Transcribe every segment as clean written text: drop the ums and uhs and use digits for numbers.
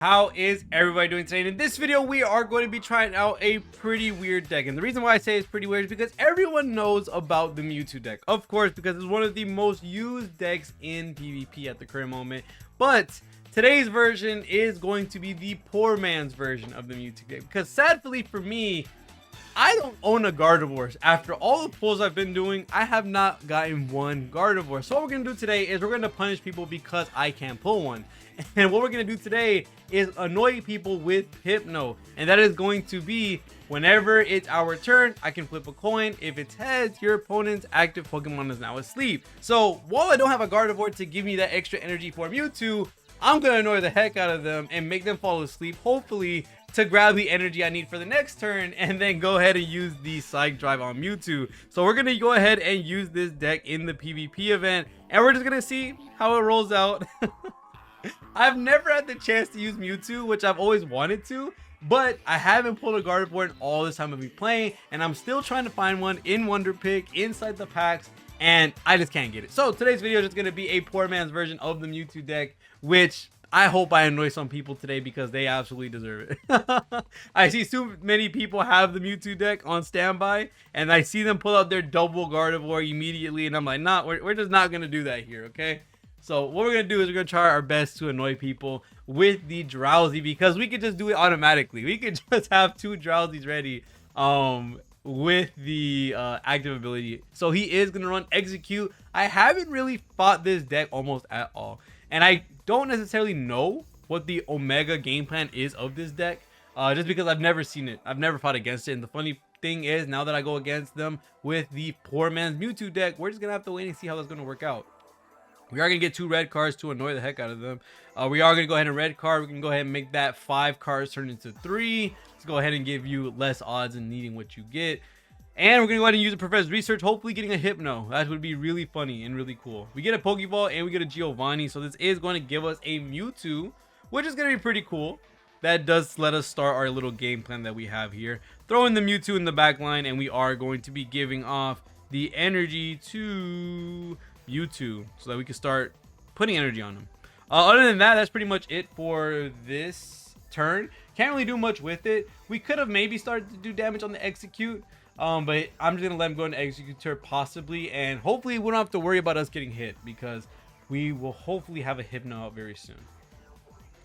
How is everybody doing today? And in this video, we are going to be trying out a pretty weird deck. And the reason why I say it's pretty weird is because everyone knows about the Mewtwo deck. Of course, because it's one of the most used decks in PvP at the current moment. But today's version is going to be the poor man's version of the Mewtwo deck. Because sadly for me, I don't own a Gardevoir. After all the pulls I've been doing, I have not gotten one Gardevoir. So what we're going to do today is we're going to punish people because I can't pull one. And what we're going to do today is annoy people with Hypno. And that is going to be whenever it's our turn, I can flip a coin. If it's heads, your opponent's active Pokemon is now asleep. So while I don't have a Gardevoir to give me that extra energy for Mewtwo, I'm going to annoy the heck out of them and make them fall asleep, hopefully to grab the energy I need for the next turn, and then go ahead and use the Psych Drive on Mewtwo. So we're going to go ahead and use this deck in the PvP event, and we're just going to see how it rolls out. I've never had the chance to use Mewtwo, which I've always wanted to, but I haven't pulled a Gardevoir in all this time I've been playing, and I'm still trying to find one in Wonder Pick, inside the packs, and I just can't get it. So today's video is just going to be a poor man's version of the Mewtwo deck, which I hope I annoy some people today because they absolutely deserve it. I see so many people have the Mewtwo deck on standby, and I see them pull out their double Gardevoir immediately, and I'm like, nah, we're just not going to do that here, okay? So what we're going to do is we're going to try our best to annoy people with the Drowsy, because we could just do it automatically. We could just have two Drowsies ready with the active ability. So he is going to run Execute. I haven't really fought this deck almost at all, and I don't necessarily know what the Omega game plan is of this deck, just because I've never seen it. I've never fought against it, and the funny thing is, now that I go against them with the poor man's Mewtwo deck, we're just going to have to wait and see how that's going to work out. We are going to get 2 red cards to annoy the heck out of them. We are going to go ahead and red card. We can go ahead and make that 5 cards turn into 3. Let's go ahead and give you less odds in needing what you get. And we're going to go ahead and use a Professor's Research, hopefully getting a Hypno. That would be really funny and really cool. We get a Pokeball and we get a Giovanni. So this is going to give us a Mewtwo, which is going to be pretty cool. That does let us start our little game plan that we have here. Throwing the Mewtwo in the back line, and we are going to be giving off the energy to Mewtwo so that we can start putting energy on him. Other than that, that's pretty much it for this turn. Can't really do much with it. We could have maybe started to do damage on the Execute, but I'm just gonna let him go into Executor possibly, and hopefully we don't have to worry about us getting hit, because we will hopefully have a Hypno out very soon.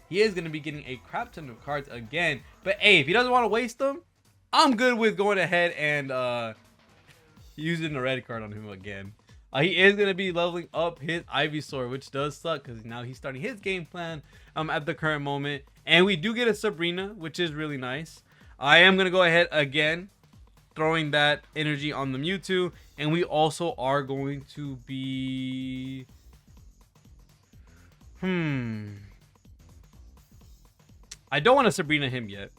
He is gonna be getting a crap ton of cards again, but hey, if he doesn't want to waste them, I'm good with going ahead and using the red card on him again. He is going to be leveling up his Ivysaur, which does suck because now he's starting his game plan at the current moment. And we do get a Sabrina, which is really nice. I am going to go ahead again, throwing that energy on the Mewtwo. And we also are going to be... I don't want to Sabrina him yet.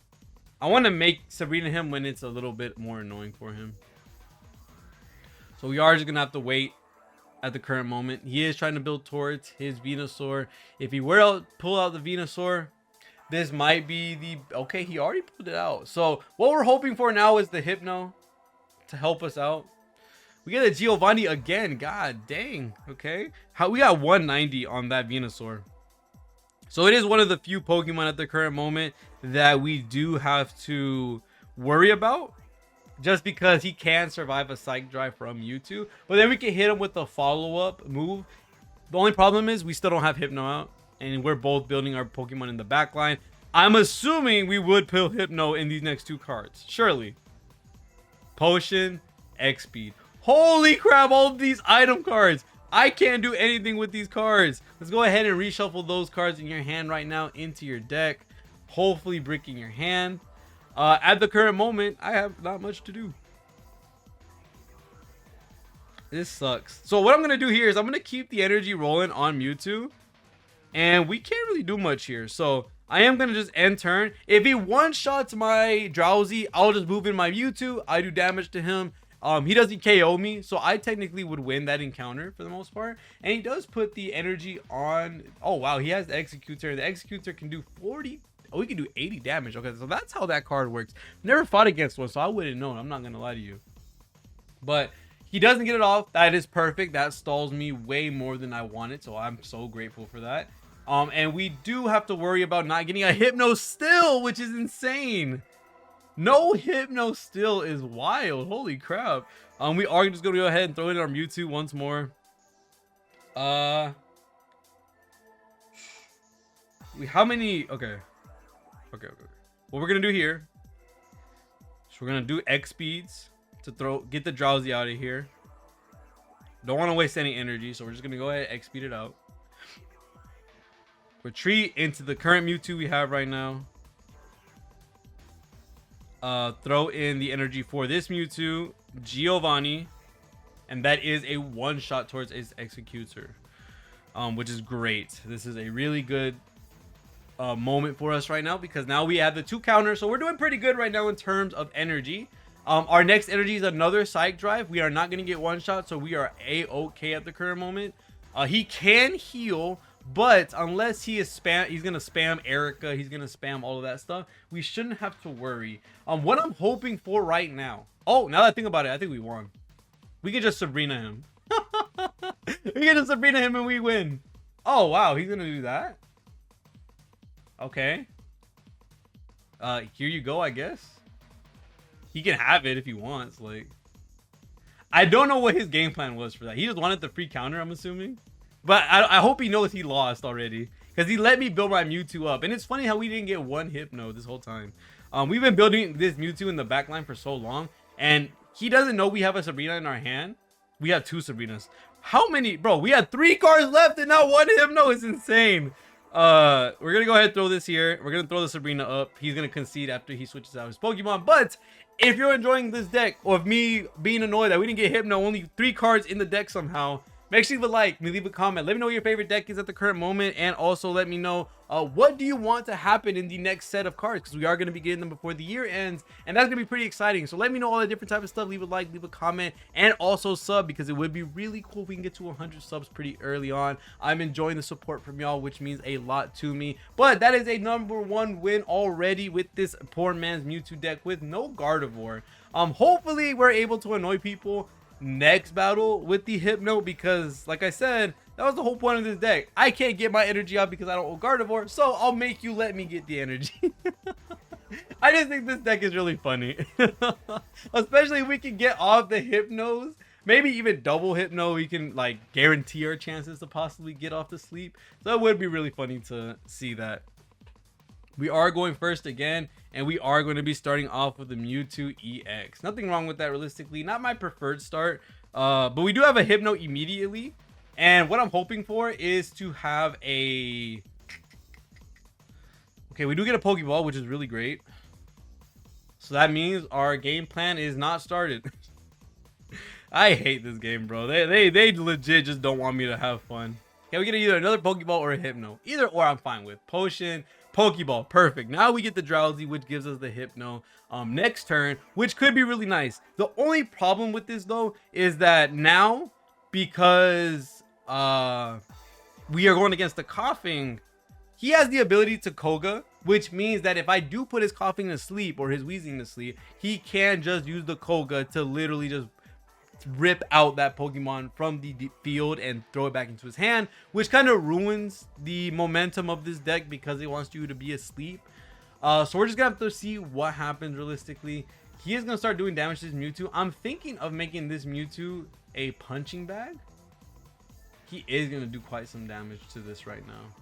I want to make Sabrina him when it's a little bit more annoying for him. So we are just going to have to wait at the current moment. He is trying to build towards his Venusaur. If he were to pull out the Venusaur, this might be the... Okay, he already pulled it out. So what we're hoping for now is the Hypno to help us out. We get a Giovanni again. God dang. Okay. We got 190 on that Venusaur. So it is one of the few Pokemon at the current moment that we do have to worry about, just because he can survive a Psych Drive from Mewtwo. But then we can hit him with a follow-up move. The only problem is we still don't have Hypno out, and we're both building our Pokemon in the back line. I'm assuming we would pull Hypno in these next 2 cards. Surely. Potion, X-Speed. Holy crap, all of these item cards. I can't do anything with these cards. Let's go ahead and reshuffle those cards in your hand right now into your deck. Hopefully bricking your hand. At the current moment, I have not much to do. This sucks. So what I'm going to do here is I'm going to keep the energy rolling on Mewtwo. And we can't really do much here. So I am going to just end turn. If he one-shots my Drowsy, I'll just move in my Mewtwo. I do damage to him. He doesn't KO me. So I technically would win that encounter for the most part. And he does put the energy on. Oh, wow. He has the Executor. The Executor can do 40. Oh, we can do 80 damage. Okay, so that's how that card works. Never fought against one, so I wouldn't know. I'm not going to lie to you. But he doesn't get it off. That is perfect. That stalls me way more than I wanted, so I'm so grateful for that. And we do have to worry about not getting a hypno still, which is insane. No hypno still is wild. Holy crap. We are just gonna go ahead and throw in our Mewtwo once more. How many? Okay. What we're gonna do here, so we're gonna do X speeds to get the drowsy out of here. Don't want to waste any energy, so we're just gonna go ahead and X speed it out. Retreat into the current Mewtwo we have right now. Throw in the energy for this Mewtwo, Giovanni, and that is a one-shot towards its Executor, which is great. This is a really good moment for us right now, because now we have the 2 counters, so we're doing pretty good right now in terms of energy. Our next energy is another Psych Drive. We are not going to get one shot, so we are a-okay at the current moment. He can heal, but unless he is he's gonna spam Erica, he's gonna spam all of that stuff, we shouldn't have to worry. What I'm hoping for right now, now that I think about it, I think we won. We can just Sabrina him. We can just Sabrina him and we win. Oh wow, he's gonna do that. Okay. Here you go, I guess. He can have it if he wants. Like, I don't know what his game plan was for that. He just wanted the free counter, I'm assuming. But I hope he knows he lost already, because he let me build my Mewtwo up. And it's funny how we didn't get one hypno this whole time. We've been building this Mewtwo in the backline for so long, and he doesn't know we have a Sabrina in our hand. We have 2 Sabrinas. How many? Bro, we had 3 cards left and not one hypno. Is insane. We're gonna go ahead and throw this here. We're gonna throw the Sabrina up. He's gonna concede after he switches out his Pokemon. But if you're enjoying this deck, or of me being annoyed that we didn't get hypno, only 3 cards in the deck somehow, make sure you leave a like, leave a comment, let me know what your favorite deck is at the current moment, and also let me know what do you want to happen in the next set of cards, because we are going to be getting them before the year ends, and that's going to be pretty exciting. So let me know all the different type of stuff. Leave a like, leave a comment, and also sub, because it would be really cool if we can get to 100 subs pretty early on. I'm enjoying the support from y'all, which means a lot to me. But that is a #1 win already with this poor man's Mewtwo deck with no Gardevoir. Hopefully we're able to annoy people next battle with the hypno, because like I said, that was the whole point of this deck. I can't get my energy out because I don't own Gardevoir, so I'll make you let me get the energy. I just think this deck is really funny. Especially if we can get off the hypnos, maybe even double hypno, we can like guarantee our chances to possibly get off the sleep. So it would be really funny to see that. We are going first again, and we are going to be starting off with the Mewtwo EX. Nothing wrong with that realistically. Not my preferred start, but we do have a hypno immediately. And what I'm hoping for is to have a... Okay, we do get a Pokeball, which is really great. So that means our game plan is not started. I hate this game, bro. They legit just don't want me to have fun. Okay, we get either another Pokeball or a hypno. Either or I'm fine with. Potion, Pokeball, perfect. Now we get the Drowsy, which gives us the hypno next turn, which could be really nice. The only problem with this though is that now, because we are going against the Coughing, he has the ability to Koga, which means that if I do put his Coughing to sleep or his Wheezing to sleep, he can just use the Koga to literally just rip out that Pokemon from the field and throw it back into his hand, which kind of ruins the momentum of this deck because it wants you to be asleep. So we're just gonna have to see what happens realistically. He is gonna start doing damage to this Mewtwo. I'm thinking of making this Mewtwo a punching bag. He is gonna do quite some damage to this right now.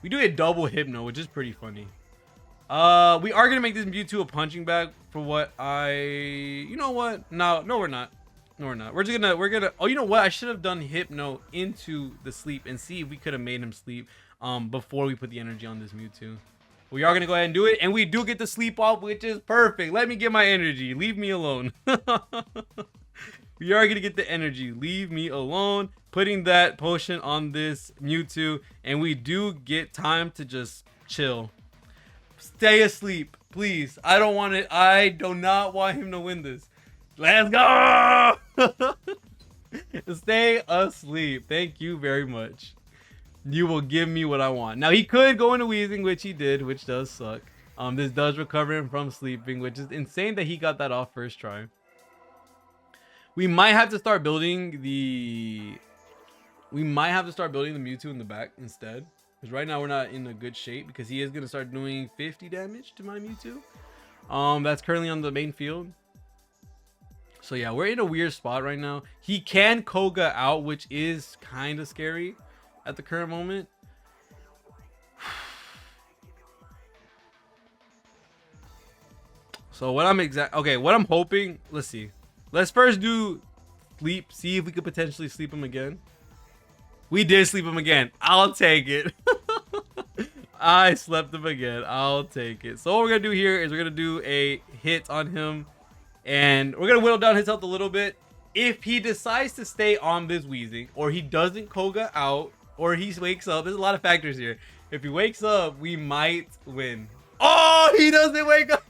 We do a double hypno, which is pretty funny. We are gonna make this Mewtwo a punching bag for what you know what? No, we're not. No, we're not. We're gonna, oh, you know what? I should have done hypno into the sleep and see if we could have made him sleep before we put the energy on this Mewtwo. We are gonna go ahead and do it, and we do get the sleep off, which is perfect. Let me get my energy. Leave me alone. We are gonna get the energy. Leave me alone. Putting that potion on this Mewtwo, and we do get time to just chill. Stay asleep, please. I don't want it. I do not want him to win this. Let's go. Stay asleep. Thank you very much. You will give me what I want. Now he could go into Wheezing, which he did, which does suck. This does recover him from sleeping, which is insane that he got that off first try. We might have to start building the Mewtwo in the back instead. Because right now we're not in a good shape because he is going to start doing 50 damage to my Mewtwo. That's currently on the main field. So yeah, we're in a weird spot right now. He can Koga out, which is kind of scary at the current moment. So what I'm hoping, let's see. Let's first do sleep, see if we could potentially sleep him again. We did sleep him again. I'll take it. I slept him again. I'll take it. So what we're going to do here is we're going to do a hit on him. And we're going to whittle down his health a little bit. If he decides to stay on this Wheezing, or he doesn't Koga out, or he wakes up, there's a lot of factors here. If he wakes up, we might win. Oh, he doesn't wake up.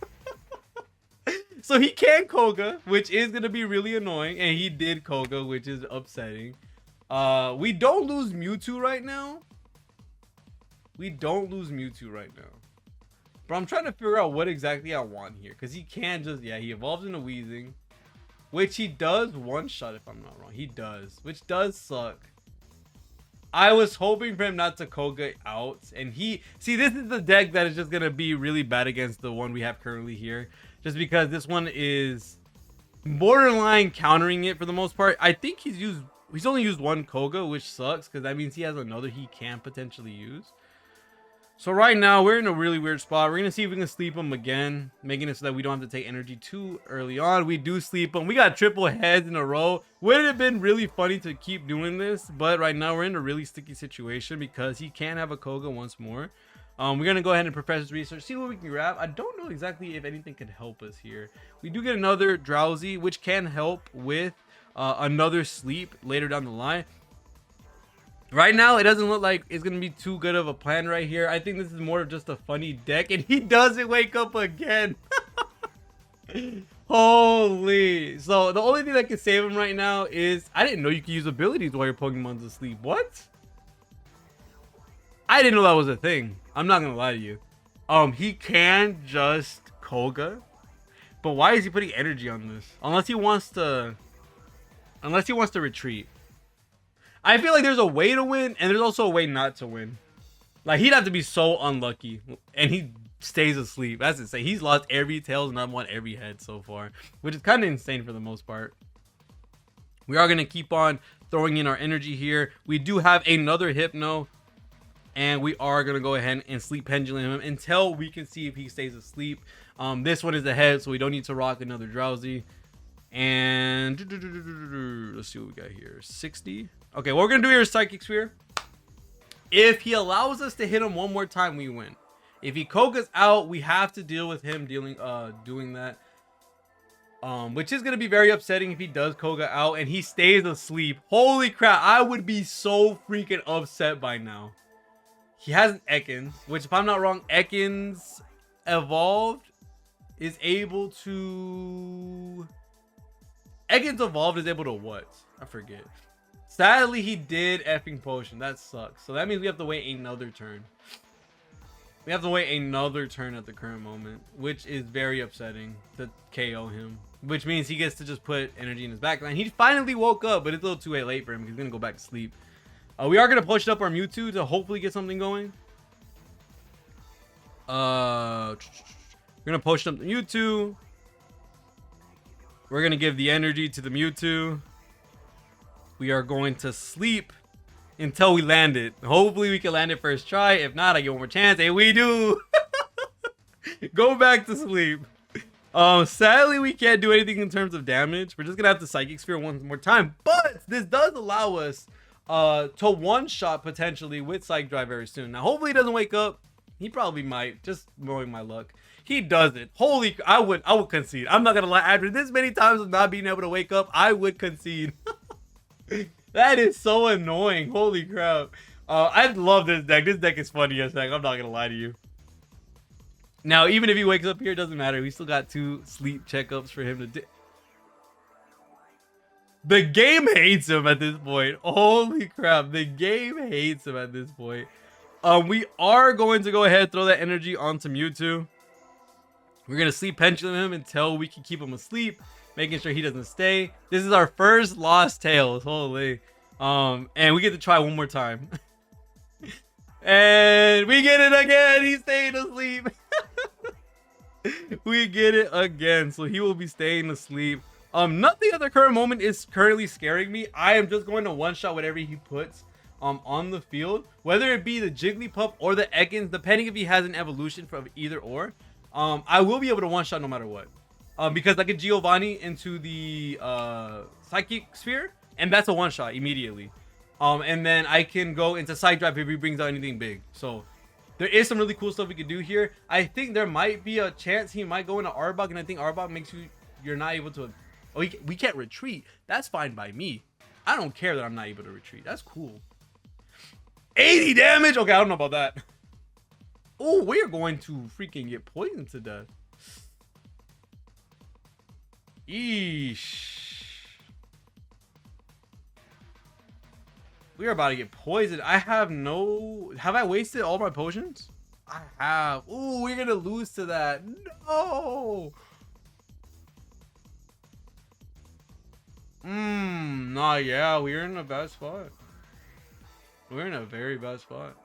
So he can Koga, which is going to be really annoying. And he did Koga, which is upsetting. We don't lose Mewtwo right now. We don't lose Mewtwo right now. But I'm trying to figure out what exactly I want here. Because he can just, yeah, he evolves into Wheezing. Which he does one-shot if I'm not wrong. He does. Which does suck. I was hoping for him not to Koga out. And he, see, this is the deck that is just going to be really bad against the one we have currently here. Just because this one is borderline countering it for the most part. I think he's only used one Koga, which sucks. Because that means he has another he can potentially use. So right now, we're in a really weird spot. We're going to see if we can sleep him again, making it so that we don't have to take energy too early on. We do sleep him. We got triple heads in a row. Would it have been really funny to keep doing this? But right now, we're in a really sticky situation because he can have a Koga once more. We're going to go ahead and Professor's Research, see what we can grab. I don't know exactly if anything can help us here. We do get another Drowsy, which can help with another sleep later down the line. Right now, it doesn't look like it's going to be too good of a plan right here. I think this is more of just a funny deck. And he doesn't wake up again. Holy. So, the only thing that can save him right now is... I didn't know you could use abilities while your Pokemon's asleep. What? I didn't know that was a thing. I'm not going to lie to you. He can just Koga. But why is he putting energy on this? Unless he wants to retreat. I feel like there's a way to win, and there's also a way not to win. Like, he'd have to be so unlucky, and he stays asleep. That's insane. He's lost every Tails, and I've won every head so far, which is kind of insane for the most part. We are going to keep on throwing in our energy here. We do have another Hypno, and we are going to go ahead and sleep pendulum him until we can see if he stays asleep. This one is ahead, so we don't need to rock another Drowsy. And let's see what we got here. 60. Okay, what we're gonna do here is Psychic Sphere. If he allows us to hit him one more time, we win. If he Koga's out, we have to deal with him doing that. Which is gonna be very upsetting if he does Koga out and he stays asleep. Holy crap, I would be so freaking upset by now. He has an Ekans, which if I'm not wrong, Ekans evolved is able to... Ekans evolved is able to what? I forget. Sadly, he did effing potion. That sucks. So that means we have to wait another turn. We have to wait another turn at the current moment, which is very upsetting to KO him. Which means he gets to just put energy in his backline. He finally woke up, but it's a little too late for him because he's going to go back to sleep. We are going to push up our Mewtwo to hopefully get something going. We're going to push up the Mewtwo. We're going to give the energy to the Mewtwo. We are going to sleep until we land it. Hopefully we can land it first try. If not, I get one more chance. And we do. Go back to sleep. Sadly, we can't do anything in terms of damage. We're just going to have to Psychic Sphere one more time. But this does allow us to one-shot potentially with Psych Drive very soon. Now, hopefully he doesn't wake up. He probably might. Just knowing my luck. He doesn't. Holy, I would concede. I'm not gonna lie. After this many times of not being able to wake up, I would concede. That is so annoying. Holy crap. I love this deck. This deck is funny as heck. I'm not gonna lie to you. Now, even if he wakes up here, it doesn't matter. We still got 2 sleep checkups for him to do. The game hates him at this point. Holy crap. The game hates him at this point. We are going to go ahead and throw that energy onto Mewtwo. We're going to sleep pendulum him until we can keep him asleep, making sure he doesn't stay. This is our first lost Tails. Holy. And we get to try one more time. And we get it again. He's staying asleep. We get it again. So he will be staying asleep. Nothing at the current moment is currently scaring me. I am just going to one-shot whatever he puts on the field, whether it be the Jigglypuff or the Ekans, depending if he has an evolution from either or. I will be able to one-shot no matter what. Because I get Giovanni into the Psychic Sphere, and that's a one-shot immediately. And then I can go into Side Drive if he brings out anything big. So there is some really cool stuff we could do here. I think there might be a chance he might go into Arbok, and I think Arbok makes you're not able to. Oh, we can't retreat. That's fine by me. I don't care that I'm not able to retreat. That's cool. 80 damage. Okay, I don't know about that. Oh, we are going to freaking get poisoned to death. Eesh. We are about to get poisoned. Have I wasted all my potions? I have. Ooh, we're gonna lose to that. No. Nah, yeah, we're in a bad spot. We're in a very bad spot.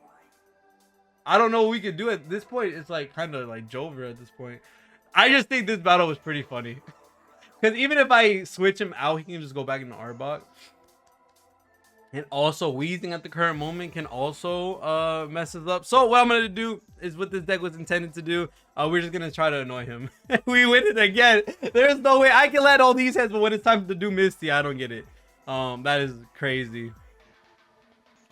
I don't know what we could do at this point. It's like kind of like Jover at this point. I just think this battle was pretty funny. Because even if I switch him out, he can just go back into Arbok. And also Wheezing at the current moment can also mess us up. So what I'm going to do is what this deck was intended to do. We're just going to try to annoy him. We win it again. There's no way I can let all these heads, but when it's time to do Misty, I don't get it. That is crazy.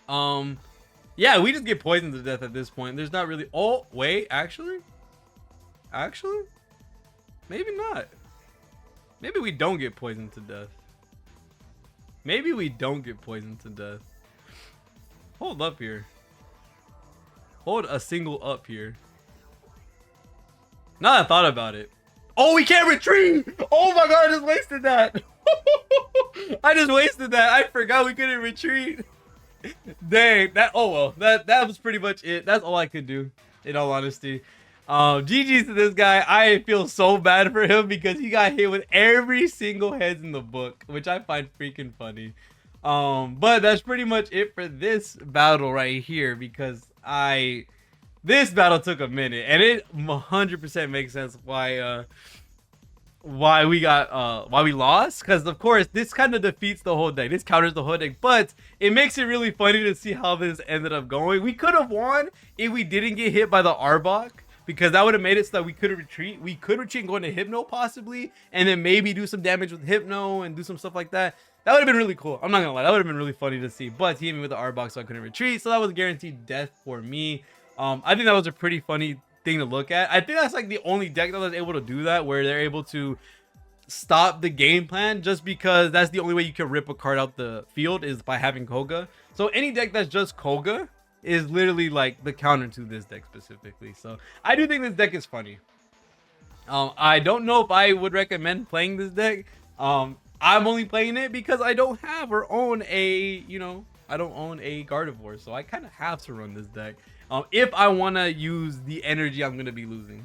Yeah, we just get poisoned to death at this point. There's not really... Oh, wait, actually? Maybe not. Maybe we don't get poisoned to death. Maybe we don't get poisoned to death. Hold up here. Hold a single up here. Now that I thought about it. Oh, we can't retreat! Oh my god, I just wasted that! I just wasted that. I forgot we couldn't retreat. Dang, oh well, that was pretty much it. That's all I could do, in all honesty. GG's to this guy. I feel so bad for him because he got hit with every single heads in the book, which I find freaking funny. But that's pretty much it for this battle right here, because this battle took a minute, and it 100% makes sense why we lost, because of course this kind of defeats the whole deck. This counters the whole deck, but it makes it really funny to see how this ended up going. We could have won if we didn't get hit by the Arbok, because that would have made it so that we could retreat. We could retreat and go into Hypno possibly, and then maybe do some damage with Hypno and do some stuff like that. That would have been really cool. I'm not gonna lie, that would have been really funny to see. But he hit me with the Arbok, so I couldn't retreat, so that was a guaranteed death for me. I think that was a pretty funny thing to look at. I think that's like the only deck that was able to do that, where they're able to stop the game plan, just because that's the only way you can rip a card out the field is by having Koga. So any deck that's just Koga is literally like the counter to this deck specifically. So I do think this deck is funny. I don't know if I would recommend playing this deck. I'm only playing it because I don't have or own a, I don't own a Gardevoir, so I kind of have to run this deck. If I want to use the energy I'm going to be losing,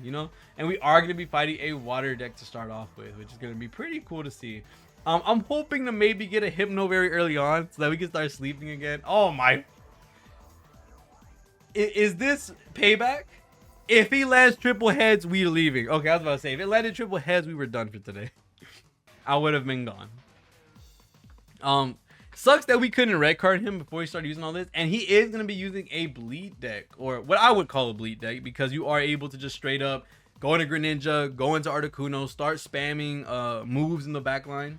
and we are going to be fighting a water deck to start off with, which is going to be pretty cool to see. I'm hoping to maybe get a Hypno very early on so that we can start sleeping again. Oh my. Is this payback? If he lands triple heads, we're leaving. Okay, I was about to say, if it landed triple heads, we were done for today. I would have been gone. Sucks that we couldn't red card him before he started using all this, and he is going to be using a bleed deck, or what I would call a bleed deck, because you are able to just straight up go into Greninja, go into Articuno, start spamming moves in the backline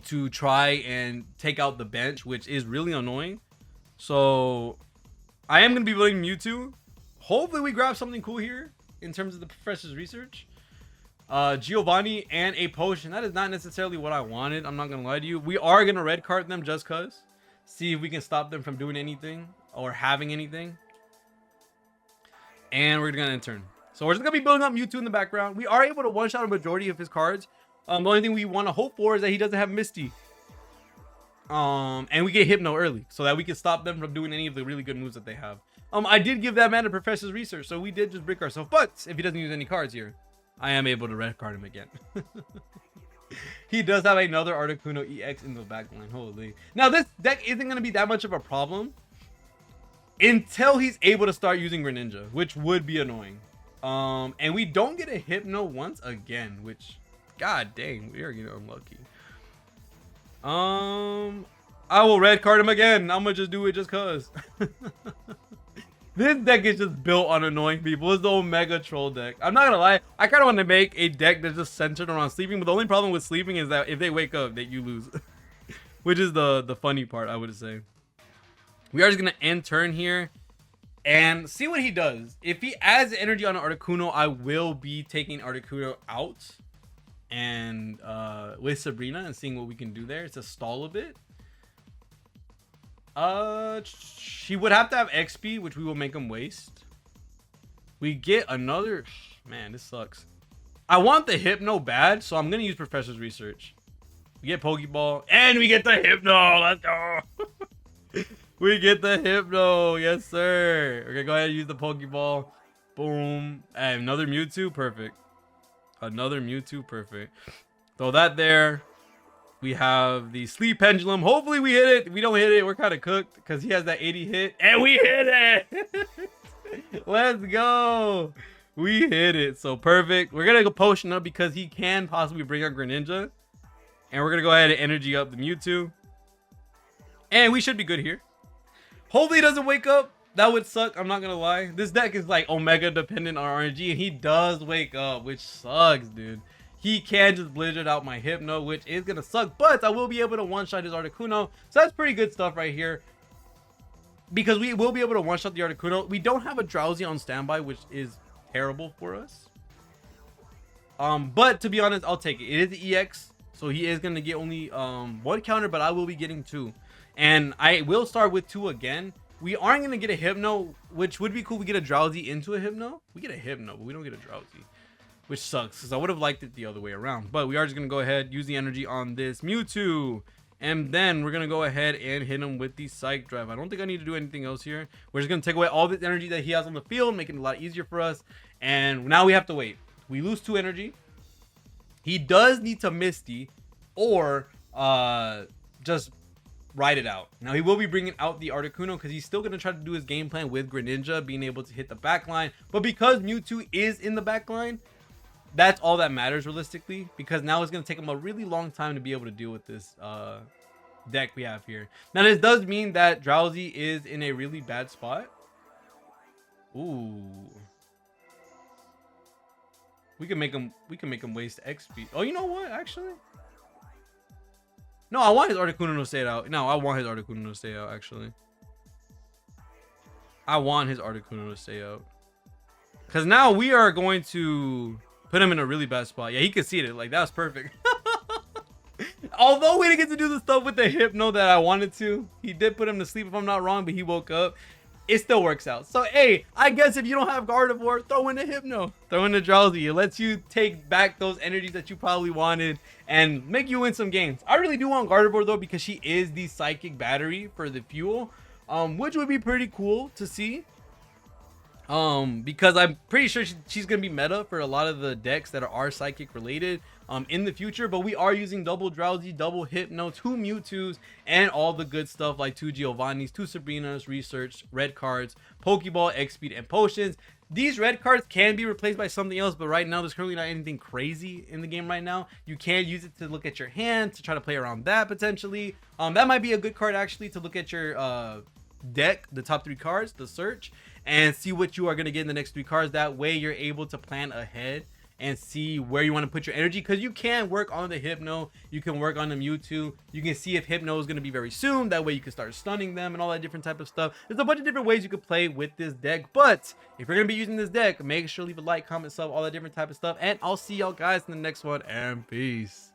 to try and take out the bench, which is really annoying. So I am going to be building Mewtwo. Hopefully we grab something cool here in terms of the professor's research. Giovanni and a potion. That is not necessarily what I wanted. I'm not gonna lie to you. We are gonna red card them just cause. See if we can stop them from doing anything or having anything. And we're gonna end turn. So we're just gonna be building up Mewtwo in the background. We are able to one-shot a majority of his cards. The only thing we want to hope for is that he doesn't have Misty. And we get Hypno early so that we can stop them from doing any of the really good moves that they have. I did give that man a professor's research, so we did just brick ourselves. But if he doesn't use any cards here, I am able to red card him again. He does have another Articuno EX in the backline. Holy. Now, this deck isn't going to be that much of a problem until he's able to start using Greninja, which would be annoying. And we don't get a Hypno once again, which, god dang, we are getting unlucky. I will red card him again. I'm gonna just do it just cause. This deck is just built on annoying people. It's the Omega Troll deck. I'm not gonna lie, I kind of want to make a deck that's just centered around sleeping, but the only problem with sleeping is that if they wake up, that you lose. Which is the funny part, I would say. We are just gonna end turn here and see what he does. If he adds energy on an Articuno, I will be taking Articuno out and with Sabrina and seeing what we can do there to stall a bit. She would have to have XP, which we will make him waste. We get another, man, this sucks. I want the Hypno bad, so I'm gonna use Professor's Research. We get Pokeball and we get the Hypno. Let's go. We get the Hypno, yes sir. We're gonna go ahead and use the Pokeball. Boom. And another Mewtwo, perfect. Another Mewtwo, perfect. Throw that there. We have the Sleep Pendulum. Hopefully we hit it. If we don't hit it, we're kind of cooked because he has that 80 hit. And we hit it. Let's go. We hit it. So perfect. We're gonna go potion up because he can possibly bring our Greninja. And we're gonna go ahead and energy up the Mewtwo. And we should be good here. Hopefully he doesn't wake up. That would suck. I'm not gonna lie. This deck is like Omega dependent on RNG, and he does wake up, which sucks, dude. He can just blizzard out my Hypno, which is gonna suck, but I will be able to one-shot his Articuno. So that's pretty good stuff right here. Because we will be able to one-shot the Articuno. We don't have a Drowsy on standby, which is terrible for us. But to be honest, I'll take it. It is the EX, so he is gonna get only one counter, but I will be getting 2. And I will start with 2 again. We aren't going to get a Hypno, which would be cool. We get a Drowsy into a Hypno. We get a Hypno, but we don't get a Drowsy, which sucks because I would have liked it the other way around. But we are just going to go ahead, use the energy on this Mewtwo. And then we're going to go ahead and hit him with the Psych Drive. I don't think I need to do anything else here. We're just going to take away all this energy that he has on the field, making it a lot easier for us. And now we have to wait. We lose 2 energy. He does need to Misty or just ride it out. Now he will be bringing out the Articuno because he's still going to try to do his game plan with Greninja being able to hit the back line. But because Mewtwo is in the back line, that's all that matters realistically, because now it's going to take him a really long time to be able to deal with this deck we have here. Now this does mean that Drowsy is in a really bad spot. Ooh. We can make him waste XP. Oh, you know what? Actually, no, I want his Articuno to stay out. No, I want his Articuno to stay out, actually. I want his Articuno to stay out. Because now we are going to put him in a really bad spot. Yeah, he conceded. Like, that was perfect. Although we didn't get to do the stuff with the Hypno that I wanted to. He did put him to sleep, if I'm not wrong, but he woke up. It still works out. So, hey, I guess if you don't have Gardevoir, throw in the Hypno. Throw in the Drowsy. It lets you take back those energies that you probably wanted and make you win some games. I really do want Gardevoir, though, because she is the Psychic Battery for the fuel, which would be pretty cool to see. Because I'm pretty sure she's going to be meta for a lot of the decks that are Psychic related in the future. But we are using double Drowsy, double Hypno, 2 Mewtwo's, and all the good stuff like 2 Giovanni's, 2 Sabrinas, Research, red cards, Pokeball, X-Speed, and Potions. These red cards can be replaced by something else, but right now there's currently not anything crazy in the game right now. You can use it to look at your hand, to try to play around that potentially. That might be a good card actually to look at your deck, the top 3 cards, the search, and see what you are going to get in the next 3 cards. That way you're able to plan ahead and see where you want to put your energy, because you can work on the Hypno, you can work on the Mewtwo, you can see if Hypno is going to be very soon. That way you can start stunning them and all that different type of stuff. There's a bunch of different ways you could play with this deck, but if you're going to be using this deck, make sure to leave a like, comment, sub, all that different type of stuff, and I'll see y'all guys in the next one, and peace.